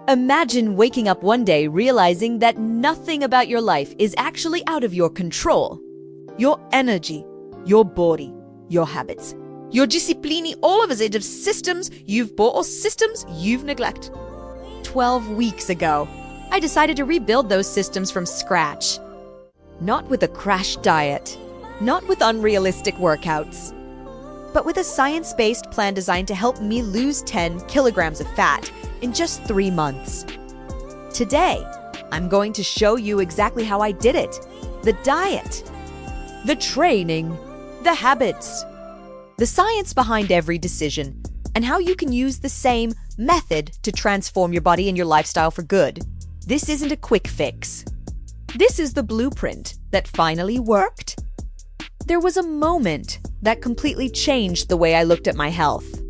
Imagine waking up one day realizing that nothing about your life is actually out of your control. Your energy, your body, your habits, your discipline, all of it of systems you've bought or systems you've neglected. 12 weeks ago, I decided to rebuild those systems from scratch. Not with a crash diet, not with unrealistic workouts, but with a science-based plan designed to help me lose 10 kilograms of fat in just 3 months. Today, I'm going to show you exactly how I did it. The diet, the training, the habits, the science behind every decision, and how you can use the same method to transform your body and your lifestyle for good. This isn't a quick fix. This is the blueprint that finally worked. There was a moment that completely changed the way I looked at my health.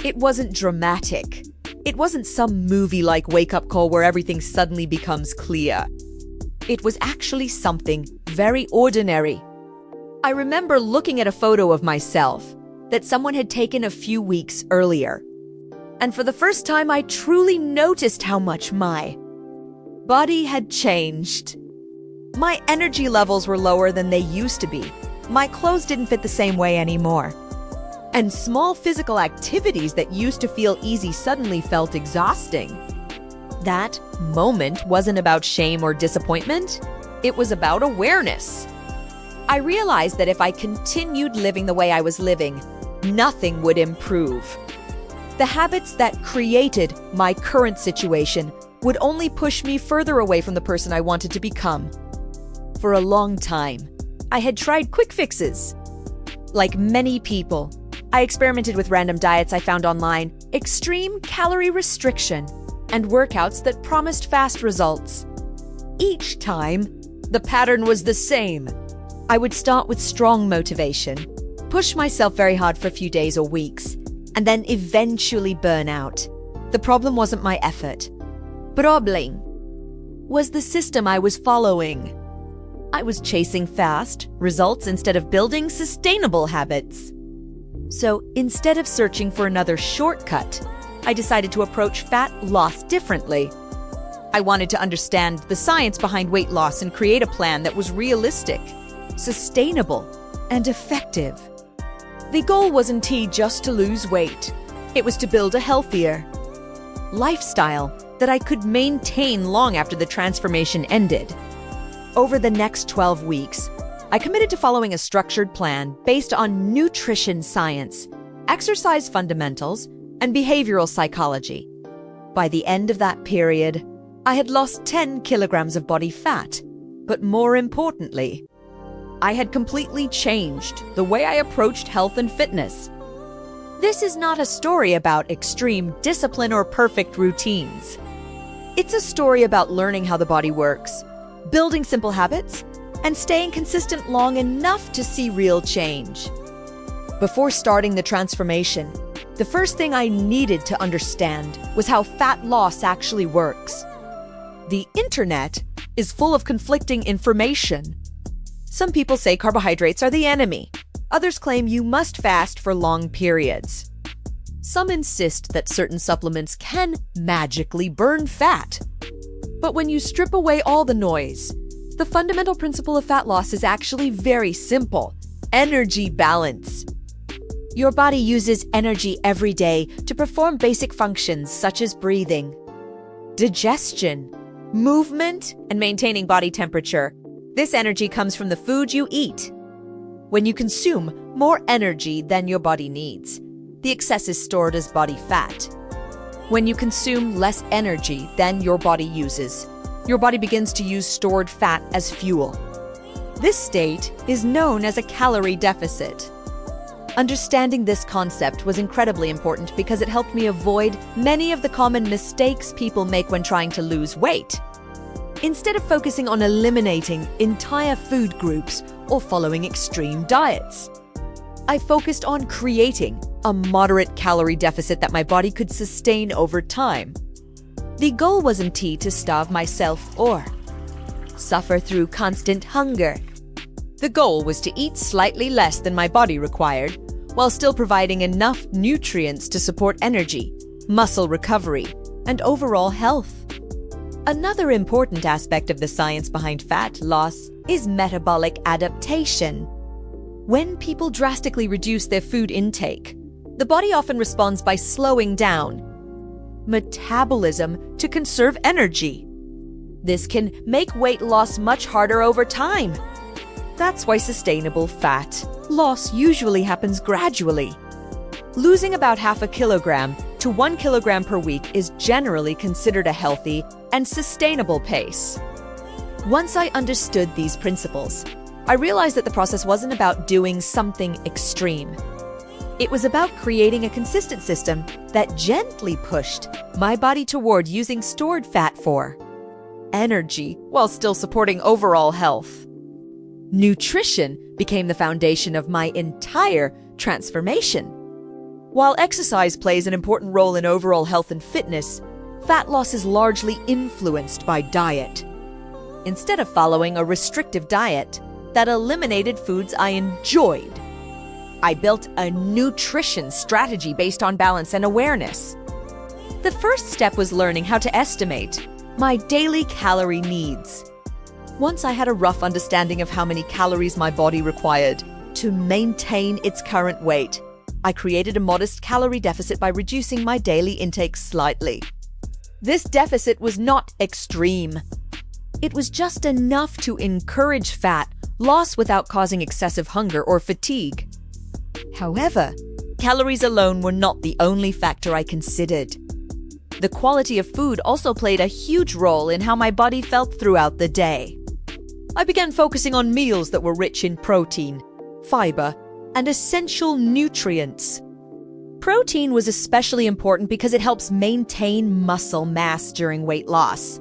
It wasn't dramatic. It wasn't some movie-like wake-up call where everything suddenly becomes clear. It was actually something very ordinary. I remember looking at a photo of myself that someone had taken a few weeks earlier. And for the first time, I truly noticed how much my body had changed. My energy levels were lower than they used to be. My clothes didn't fit the same way anymore. And small physical activities that used to feel easy suddenly felt exhausting. That moment wasn't about shame or disappointment. It was about awareness. I realized that if I continued living the way I was living, nothing would improve. The habits that created my current situation would only push me further away from the person I wanted to become. For a long time, I had tried quick fixes. Like many people, I experimented with random diets I found online, extreme calorie restriction, and workouts that promised fast results. Each time, the pattern was the same. I would start with strong motivation, push myself very hard for a few days or weeks, and then eventually burn out. The problem wasn't my effort. Problem was the system I was following. I was chasing fast results instead of building sustainable habits. So instead of searching for another shortcut, I decided to approach fat loss differently. I wanted to understand the science behind weight loss and create a plan that was realistic, sustainable, and effective. The goal wasn't just to lose weight. It was to build a healthier lifestyle that I could maintain long after the transformation ended. Over the next 12 weeks, I committed to following a structured plan based on nutrition science, exercise fundamentals, and behavioral psychology. By the end of that period, I had lost 10 kilograms of body fat, but more importantly, I had completely changed the way I approached health and fitness. This is not a story about extreme discipline or perfect routines. It's a story about learning how the body works, building simple habits, and staying consistent long enough to see real change. Before starting the transformation, the first thing I needed to understand was how fat loss actually works. The internet is full of conflicting information. Some people say carbohydrates are the enemy. Others claim you must fast for long periods. Some insist that certain supplements can magically burn fat. But when you strip away all the noise, the fundamental principle of fat loss is actually very simple: energy balance. Your body uses energy every day to perform basic functions such as breathing, digestion, movement, and maintaining body temperature. This energy comes from the food you eat. When you consume more energy than your body needs, the excess is stored as body fat. When you consume less energy than your body uses, your body begins to use stored fat as fuel. This state is known as a calorie deficit. Understanding this concept was incredibly important because it helped me avoid many of the common mistakes people make when trying to lose weight. Instead of focusing on eliminating entire food groups or following extreme diets, I focused on creating a moderate calorie deficit that my body could sustain over time. The goal wasn't to starve myself or suffer through constant hunger. The goal was to eat slightly less than my body required, while still providing enough nutrients to support energy, muscle recovery, and overall health. Another important aspect of the science behind fat loss is metabolic adaptation. When people drastically reduce their food intake, the body often responds by slowing down metabolism to conserve energy. This can make weight loss much harder over time. That's why sustainable fat loss usually happens gradually. Losing about half a kilogram to 1 kilogram per week is generally considered a healthy and sustainable pace. Once I understood these principles, I realized that the process wasn't about doing something extreme. It was about creating a consistent system that gently pushed my body toward using stored fat for energy while still supporting overall health. Nutrition became the foundation of my entire transformation. While exercise plays an important role in overall health and fitness, fat loss is largely influenced by diet. Instead of following a restrictive diet that eliminated foods I enjoyed, I built a nutrition strategy based on balance and awareness. The first step was learning how to estimate my daily calorie needs. Once I had a rough understanding of how many calories my body required to maintain its current weight, I created a modest calorie deficit by reducing my daily intake slightly. This deficit was not extreme. It was just enough to encourage fat loss without causing excessive hunger or fatigue. However, calories alone were not the only factor I considered. The quality of food also played a huge role in how my body felt throughout the day. I began focusing on meals that were rich in protein, fiber, and essential nutrients. Protein was especially important because it helps maintain muscle mass during weight loss,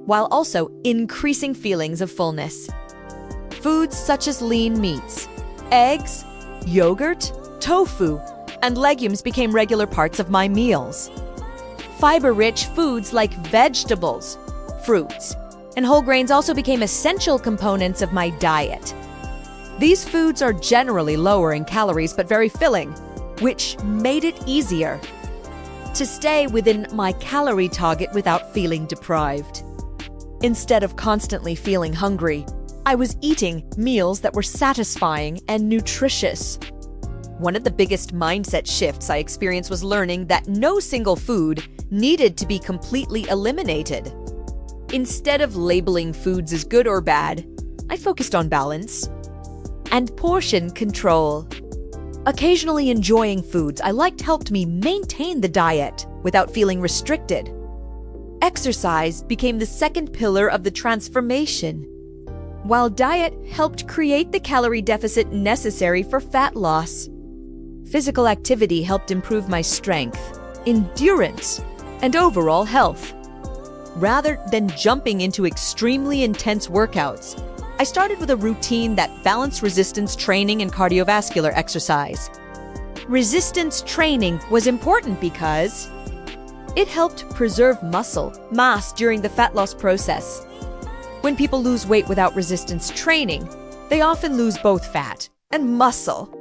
while also increasing feelings of fullness. Foods such as lean meats, eggs, yogurt, tofu, and legumes became regular parts of my meals. Fiber-rich foods like vegetables, fruits, and whole grains also became essential components of my diet. These foods are generally lower in calories but very filling, which made it easier to stay within my calorie target without feeling deprived. Instead of constantly feeling hungry, I was eating meals that were satisfying and nutritious. One of the biggest mindset shifts I experienced was learning that no single food needed to be completely eliminated. Instead of labeling foods as good or bad, I focused on balance and portion control. Occasionally enjoying foods I liked helped me maintain the diet without feeling restricted. Exercise became the second pillar of the transformation. While diet helped create the calorie deficit necessary for fat loss, physical activity helped improve my strength, endurance, and overall health. Rather than jumping into extremely intense workouts, I started with a routine that balanced resistance training and cardiovascular exercise. Resistance training was important because it helped preserve muscle mass during the fat loss process. When people lose weight without resistance training, they often lose both fat and muscle.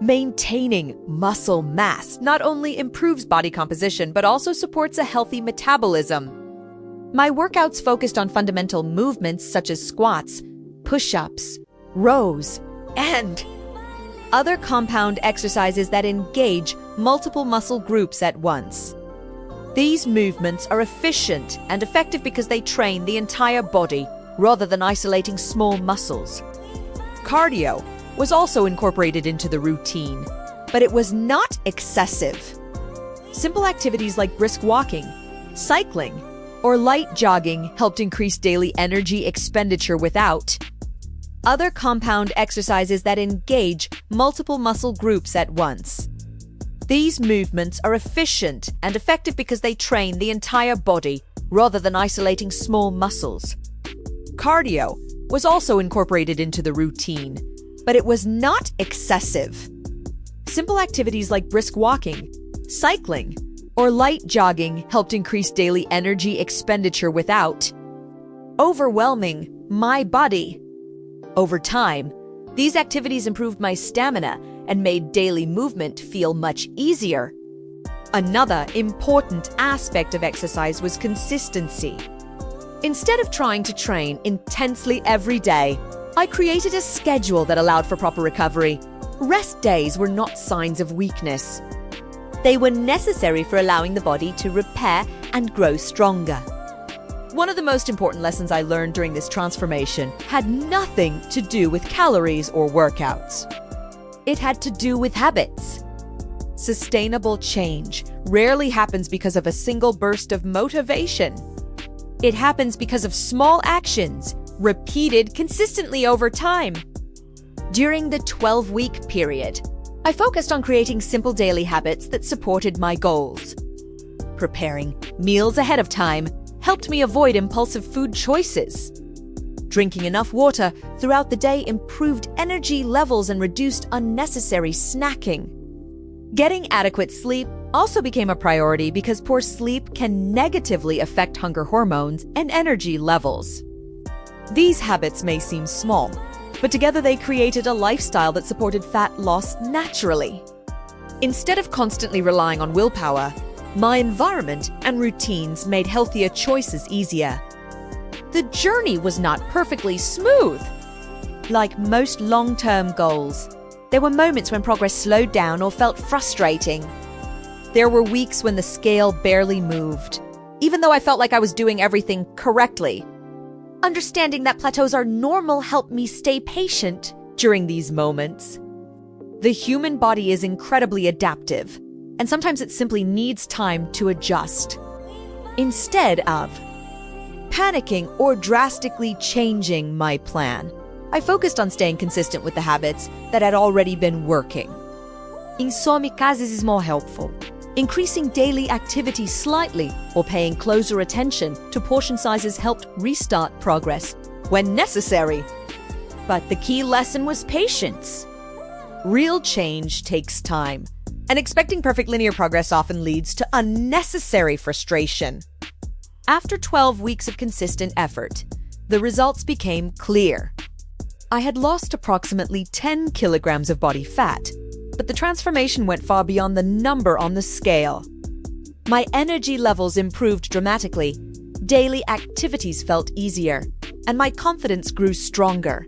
Maintaining muscle mass not only improves body composition but also supports a healthy metabolism. My workouts focused on fundamental movements such as squats, push-ups, rows, and other compound exercises that engage multiple muscle groups at once. These movements are efficient and effective because they train the entire body rather than isolating small muscles. Cardio was also incorporated into the routine, but it was not excessive. Simple activities like brisk walking, cycling, or light jogging helped increase daily energy expenditure without other compound exercises that engage multiple muscle groups at once. These movements are efficient and effective because they train the entire body rather than isolating small muscles. Cardio was also incorporated into the routine, but it was not excessive. Simple activities like brisk walking, cycling, or light jogging helped increase daily energy expenditure without overwhelming my body. Over time, these activities improved my stamina and made daily movement feel much easier. Another important aspect of exercise was consistency. Instead of trying to train intensely every day, I created a schedule that allowed for proper recovery. Rest days were not signs of weakness. They were necessary for allowing the body to repair and grow stronger. One of the most important lessons I learned during this transformation had nothing to do with calories or workouts. It had to do with habits. Sustainable change rarely happens because of a single burst of motivation. It happens because of small actions, repeated consistently over time. During the 12-week period, I focused on creating simple daily habits that supported my goals. Preparing meals ahead of time helped me avoid impulsive food choices. Drinking enough water throughout the day improved energy levels and reduced unnecessary snacking. Getting adequate sleep also became a priority because poor sleep can negatively affect hunger hormones and energy levels. These habits may seem small, but together they created a lifestyle that supported fat loss naturally. Instead of constantly relying on willpower, my environment and routines made healthier choices easier. The journey was not perfectly smooth. Like most long-term goals, there were moments when progress slowed down or felt frustrating. There were weeks when the scale barely moved, even though I felt like I was doing everything correctly. Understanding that plateaus are normal helped me stay patient during these moments. The human body is incredibly adaptive, and sometimes it simply needs time to adjust. Instead of panicking or drastically changing my plan, I focused on staying consistent with the habits that had already been working. In some cases is more helpful. Increasing daily activity slightly or paying closer attention to portion sizes helped restart progress when necessary. But the key lesson was patience. Real change takes time, and expecting perfect linear progress often leads to unnecessary frustration. After 12 weeks of consistent effort, the results became clear. I had lost approximately 10 kilograms of body fat, but the transformation went far beyond the number on the scale. My energy levels improved dramatically, daily activities felt easier, and my confidence grew stronger.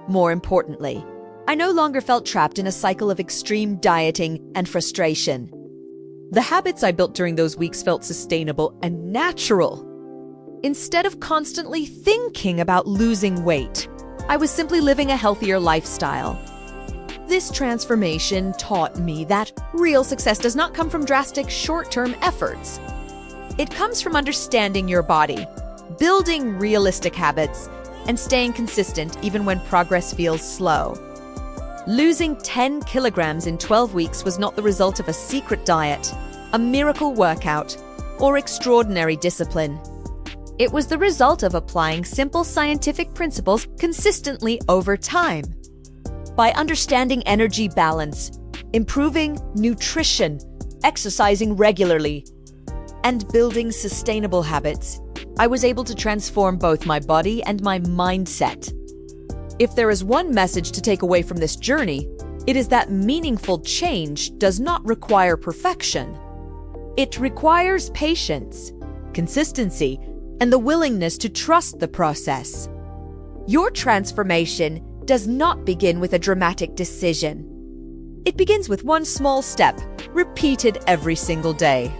More importantly, I no longer felt trapped in a cycle of extreme dieting and frustration. The habits I built during those weeks felt sustainable and natural. Instead of constantly thinking about losing weight, I was simply living a healthier lifestyle. This transformation taught me that real success does not come from drastic short-term efforts. It comes from understanding your body, building realistic habits, and staying consistent even when progress feels slow. Losing 10 kilograms in 12 weeks was not the result of a secret diet, a miracle workout, or extraordinary discipline. It was the result of applying simple scientific principles consistently over time. By understanding energy balance, improving nutrition, exercising regularly, and building sustainable habits, I was able to transform both my body and my mindset. If there is one message to take away from this journey, it is that meaningful change does not require perfection. It requires patience, consistency, and the willingness to trust the process. Your transformation does not begin with a dramatic decision. It begins with one small step, repeated every single day.